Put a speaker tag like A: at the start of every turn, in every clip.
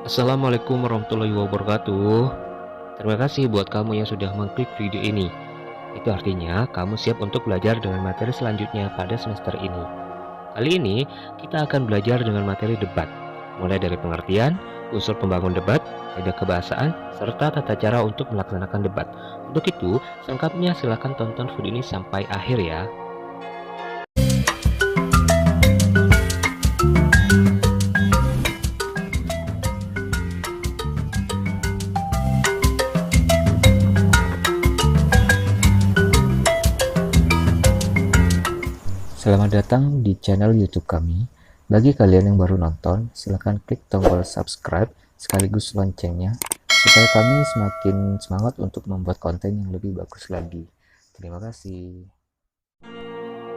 A: Assalamualaikum warahmatullahi wabarakatuh. Terima kasih buat kamu yang sudah mengklik video ini. Itu artinya kamu siap untuk belajar dengan materi selanjutnya pada semester ini. Kali ini kita akan belajar dengan materi debat, mulai dari pengertian, unsur pembangun debat, kaidah kebahasaan, serta tata cara untuk melaksanakan debat. Untuk itu, selengkapnya silahkan tonton video ini sampai akhir ya.
B: Selamat datang di channel YouTube kami. Bagi kalian yang baru nonton, silahkan klik tombol subscribe sekaligus loncengnya supaya kami semakin semangat untuk membuat konten yang lebih bagus lagi. Terima kasih.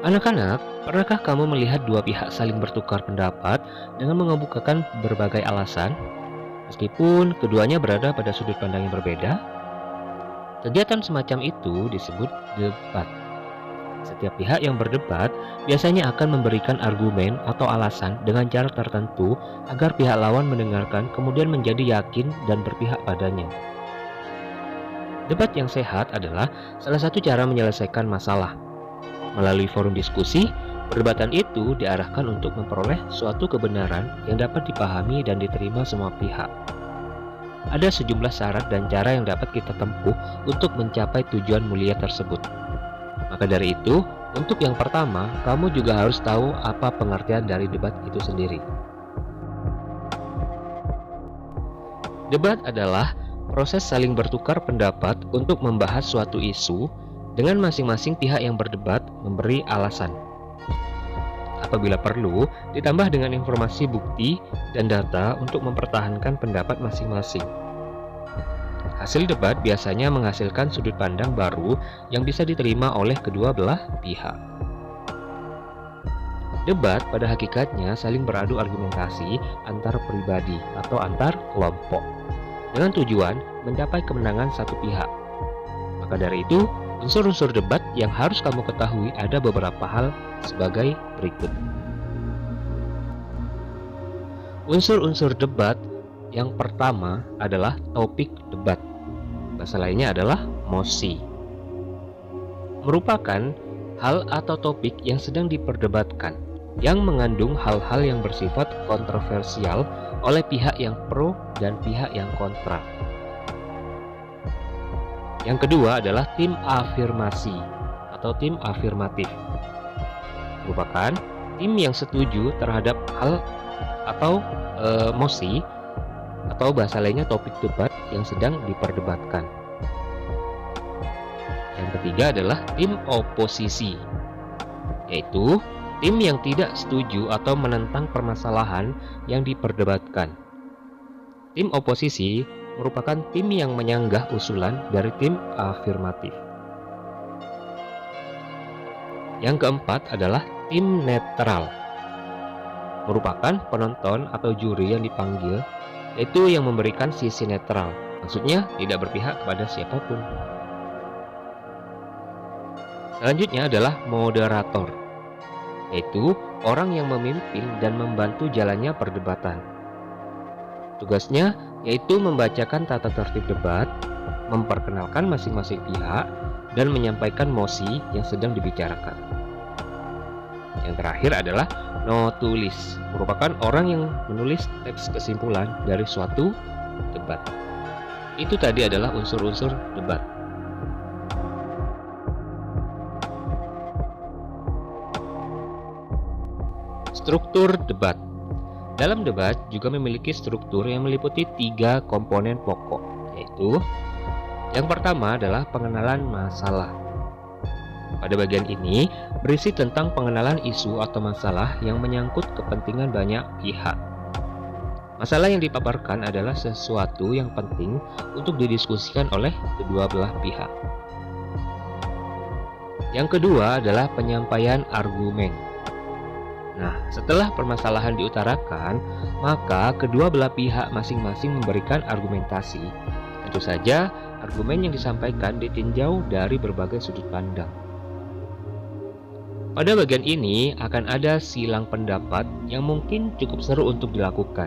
A: Anak-anak, pernahkah kamu melihat dua pihak saling bertukar pendapat dengan mengemukakan berbagai alasan, meskipun keduanya berada pada sudut pandang yang berbeda? Kegiatan semacam itu disebut debat. Setiap pihak yang berdebat biasanya akan memberikan argumen atau alasan dengan cara tertentu agar pihak lawan mendengarkan kemudian menjadi yakin dan berpihak padanya. Debat yang sehat adalah salah satu cara menyelesaikan masalah. Melalui forum diskusi, perdebatan itu diarahkan untuk memperoleh suatu kebenaran yang dapat dipahami dan diterima semua pihak. Ada sejumlah syarat dan cara yang dapat kita tempuh untuk mencapai tujuan mulia tersebut. Maka dari itu, untuk yang pertama, kamu juga harus tahu apa pengertian dari debat itu sendiri. Debat adalah proses saling bertukar pendapat untuk membahas suatu isu dengan masing-masing pihak yang berdebat memberi alasan. Apabila perlu, ditambah dengan informasi bukti dan data untuk mempertahankan pendapat masing-masing. Hasil debat biasanya menghasilkan sudut pandang baru yang bisa diterima oleh kedua belah pihak. Debat pada hakikatnya saling beradu argumentasi antar pribadi atau antar kelompok dengan tujuan mencapai kemenangan satu pihak. Maka dari itu, unsur-unsur debat yang harus kamu ketahui ada beberapa hal sebagai berikut. Unsur-unsur debat yang pertama adalah topik debat. Bahasa lainnya adalah mosi. Merupakan hal atau topik yang sedang diperdebatkan, yang mengandung hal-hal yang bersifat kontroversial oleh pihak yang pro dan pihak yang kontra. Yang kedua adalah tim afirmasi atau tim afirmatif. Merupakan tim yang setuju terhadap hal atau mosi atau bahasa lainnya topik debat yang sedang diperdebatkan. Yang ketiga adalah tim oposisi, yaitu tim yang tidak setuju atau menentang permasalahan yang diperdebatkan. Tim oposisi merupakan tim yang menyanggah usulan dari tim afirmatif. Yang keempat adalah tim netral, merupakan penonton atau juri yang dipanggil, yaitu yang memberikan sisi netral, maksudnya tidak berpihak kepada siapapun. Selanjutnya adalah moderator, yaitu orang yang memimpin dan membantu jalannya perdebatan. Tugasnya yaitu membacakan tata tertib debat, memperkenalkan masing-masing pihak, dan menyampaikan mosi yang sedang dibicarakan. Yang terakhir adalah notulis, merupakan orang yang menulis teks kesimpulan dari suatu debat. Itu tadi adalah unsur-unsur debat. Struktur debat. Dalam debat juga memiliki struktur yang meliputi 3 komponen pokok, yaitu yang pertama adalah pengenalan masalah. Pada bagian ini berisi tentang pengenalan isu atau masalah yang menyangkut kepentingan banyak pihak. Masalah yang dipaparkan adalah sesuatu yang penting untuk didiskusikan oleh kedua belah pihak. Yang kedua adalah penyampaian argumen. Nah, setelah permasalahan diutarakan, maka kedua belah pihak masing-masing memberikan argumentasi. Tentu saja, argumen yang disampaikan ditinjau dari berbagai sudut pandang. Pada bagian ini akan ada silang pendapat yang mungkin cukup seru untuk dilakukan.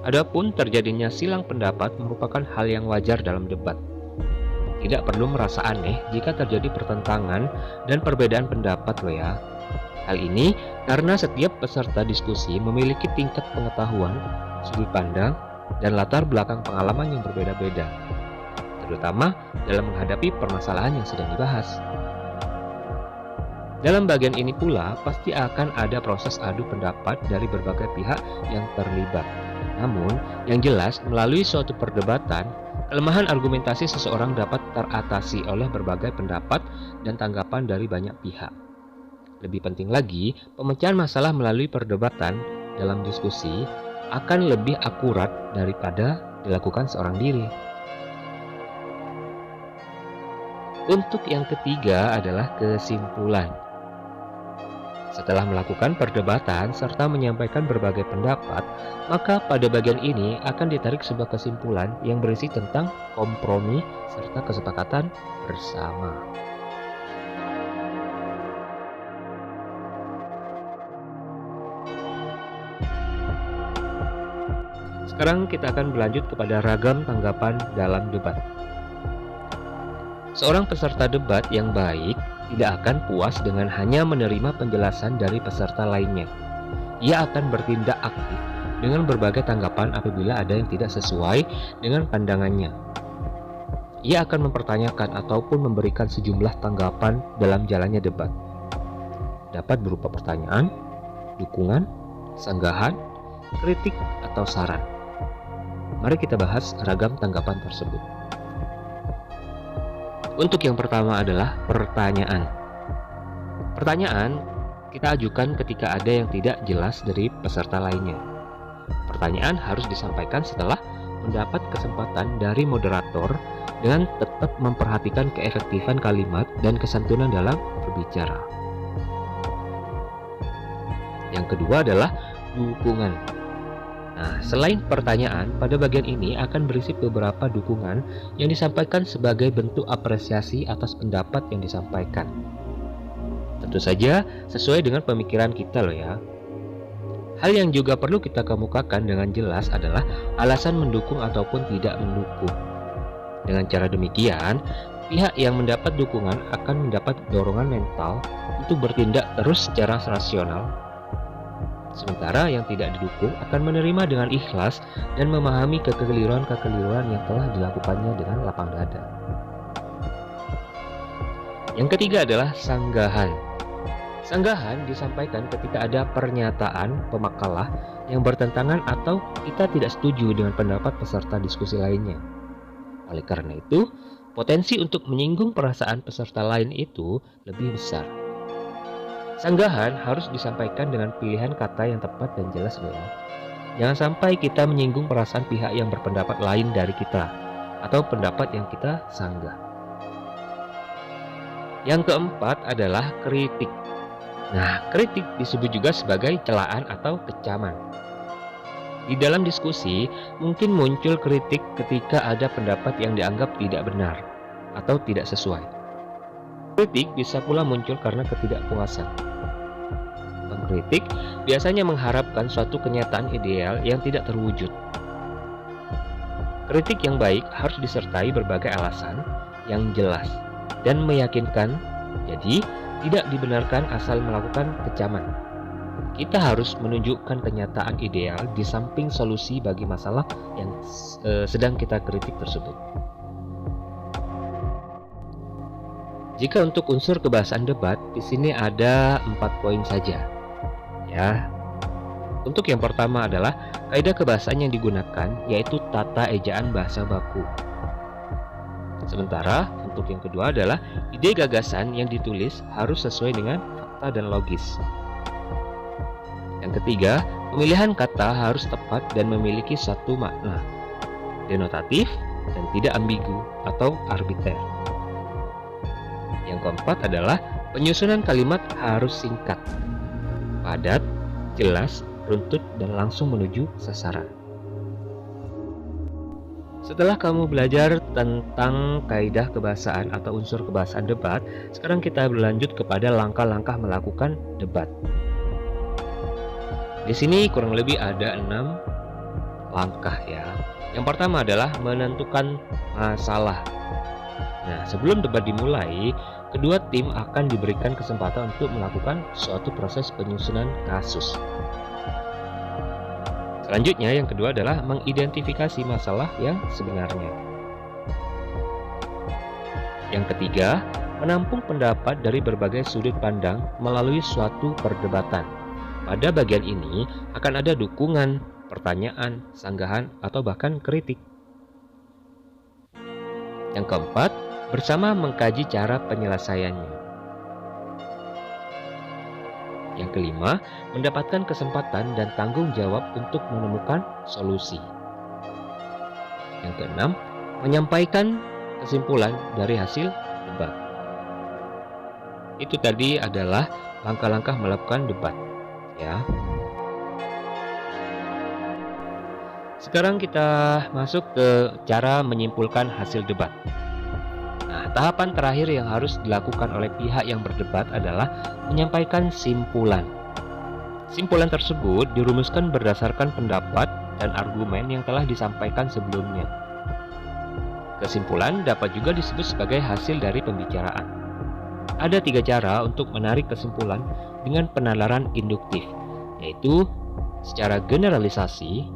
A: Adapun terjadinya silang pendapat merupakan hal yang wajar dalam debat. Tidak perlu merasa aneh jika terjadi pertentangan dan perbedaan pendapat loh ya. Hal ini karena setiap peserta diskusi memiliki tingkat pengetahuan, sudut pandang, dan latar belakang pengalaman yang berbeda-beda, terutama dalam menghadapi permasalahan yang sedang dibahas. Dalam bagian ini pula, pasti akan ada proses adu pendapat dari berbagai pihak yang terlibat. Namun, yang jelas, melalui suatu perdebatan, kelemahan argumentasi seseorang dapat teratasi oleh berbagai pendapat dan tanggapan dari banyak pihak. Lebih penting lagi, pemecahan masalah melalui perdebatan dalam diskusi akan lebih akurat daripada dilakukan seorang diri. Untuk yang ketiga adalah kesimpulan. Setelah melakukan perdebatan serta menyampaikan berbagai pendapat, maka pada bagian ini akan ditarik sebuah kesimpulan yang berisi tentang kompromi serta kesepakatan bersama. Sekarang kita akan berlanjut kepada ragam tanggapan dalam debat. Seorang peserta debat yang baik tidak akan puas dengan hanya menerima penjelasan dari peserta lainnya. Ia akan bertindak aktif dengan berbagai tanggapan apabila ada yang tidak sesuai dengan pandangannya. Ia akan mempertanyakan ataupun memberikan sejumlah tanggapan dalam jalannya debat. Dapat berupa pertanyaan, dukungan, sanggahan, kritik, atau saran. Mari kita bahas ragam tanggapan tersebut. Untuk yang pertama adalah pertanyaan. Pertanyaan kita ajukan ketika ada yang tidak jelas dari peserta lainnya. Pertanyaan harus disampaikan setelah mendapat kesempatan dari moderator dengan tetap memperhatikan keefektifan kalimat dan kesantunan dalam berbicara. Yang kedua adalah dukungan. Nah, selain pertanyaan, pada bagian ini akan berisi beberapa dukungan yang disampaikan sebagai bentuk apresiasi atas pendapat yang disampaikan. Tentu saja sesuai dengan pemikiran kita loh ya. Hal yang juga perlu kita kemukakan dengan jelas adalah alasan mendukung ataupun tidak mendukung. Dengan cara demikian, pihak yang mendapat dukungan akan mendapat dorongan mental untuk bertindak terus secara rasional. Sementara yang tidak didukung akan menerima dengan ikhlas dan memahami kekeliruan-kekeliruan yang telah dilakukannya dengan lapang dada. Yang ketiga adalah sanggahan. Sanggahan disampaikan ketika ada pernyataan pemakalah yang bertentangan atau kita tidak setuju dengan pendapat peserta diskusi lainnya. Oleh karena itu, potensi untuk menyinggung perasaan peserta lain itu lebih besar. Sanggahan harus disampaikan dengan pilihan kata yang tepat dan jelas ya. Jangan sampai kita menyinggung perasaan pihak yang berpendapat lain dari kita atau pendapat yang kita sanggah. Yang keempat adalah kritik. Nah, kritik disebut juga sebagai celaan atau kecaman. Di dalam diskusi, mungkin muncul kritik ketika ada pendapat yang dianggap tidak benar atau tidak sesuai. Kritik bisa pula muncul karena ketidakpuasan. Pengkritik biasanya mengharapkan suatu kenyataan ideal yang tidak terwujud. Kritik yang baik harus disertai berbagai alasan yang jelas dan meyakinkan, jadi tidak dibenarkan asal melakukan kecaman. Kita harus menunjukkan kenyataan ideal di samping solusi bagi masalah yang sedang kita kritik tersebut. Jika untuk unsur kebahasaan debat, di sini ada 4 poin saja. Ya. Untuk yang pertama adalah kaidah kebahasaan yang digunakan, yaitu tata ejaan bahasa baku. Sementara untuk yang kedua adalah ide gagasan yang ditulis harus sesuai dengan fakta dan logis. Yang ketiga, pemilihan kata harus tepat dan memiliki satu makna, denotatif dan tidak ambigu atau arbiter. Yang keempat adalah penyusunan kalimat harus singkat, padat, jelas, runtut, dan langsung menuju sasaran. Setelah kamu belajar tentang kaidah kebahasaan atau unsur kebahasaan debat, sekarang kita berlanjut kepada langkah-langkah melakukan debat. Di sini kurang lebih ada 6 langkah ya. Yang pertama adalah menentukan masalah. Nah, sebelum debat dimulai, kedua tim akan diberikan kesempatan untuk melakukan suatu proses penyusunan kasus. Selanjutnya, yang kedua adalah mengidentifikasi masalah yang sebenarnya. Yang ketiga, menampung pendapat dari berbagai sudut pandang melalui suatu perdebatan. Pada bagian ini akan ada dukungan, pertanyaan, sanggahan, atau bahkan kritik. Yang keempat, bersama mengkaji cara penyelesaiannya. Yang kelima, mendapatkan kesempatan dan tanggung jawab untuk menemukan solusi. Yang keenam, menyampaikan kesimpulan dari hasil debat. Itu tadi adalah langkah-langkah melakukan debat, ya. Sekarang kita masuk ke cara menyimpulkan hasil debat. Nah, tahapan terakhir yang harus dilakukan oleh pihak yang berdebat adalah menyampaikan simpulan. Simpulan tersebut dirumuskan berdasarkan pendapat dan argumen yang telah disampaikan sebelumnya. Kesimpulan dapat juga disebut sebagai hasil dari pembicaraan. Ada 3 cara untuk menarik kesimpulan dengan penalaran induktif, yaitu secara generalisasi,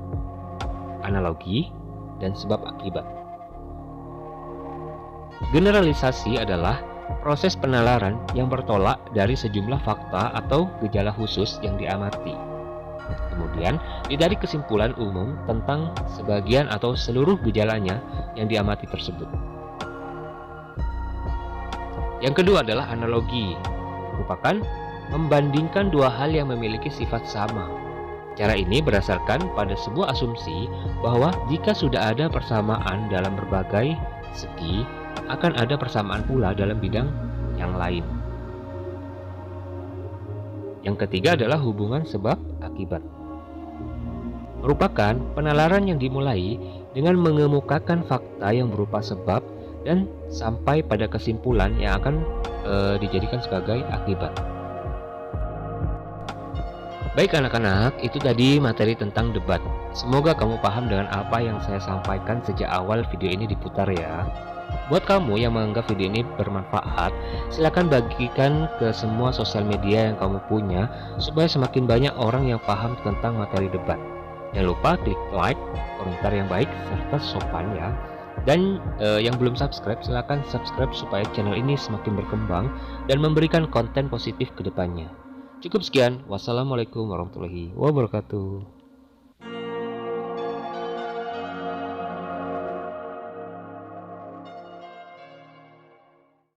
A: analogi, dan sebab akibat. Generalisasi adalah proses penalaran yang bertolak dari sejumlah fakta atau gejala khusus yang diamati. Kemudian ditarik kesimpulan umum tentang sebagian atau seluruh gejalanya yang diamati tersebut. Yang kedua adalah analogi, merupakan membandingkan dua hal yang memiliki sifat sama. Cara ini berdasarkan pada sebuah asumsi bahwa jika sudah ada persamaan dalam berbagai segi, akan ada persamaan pula dalam bidang yang lain. Yang ketiga adalah hubungan sebab akibat. Merupakan penalaran yang dimulai dengan mengemukakan fakta yang berupa sebab dan sampai pada kesimpulan yang akan dijadikan sebagai akibat. Baik anak-anak, itu tadi materi tentang debat. Semoga kamu paham dengan apa yang saya sampaikan sejak awal video ini diputar ya. Buat kamu yang menganggap video ini bermanfaat, silakan bagikan ke semua sosial media yang kamu punya supaya semakin banyak orang yang paham tentang materi debat. Jangan lupa klik like, komentar yang baik, serta sopan ya. Dan yang belum subscribe, silakan subscribe supaya channel ini semakin berkembang dan memberikan konten positif ke depannya. Cukup sekian. Wassalamualaikum warahmatullahi wabarakatuh.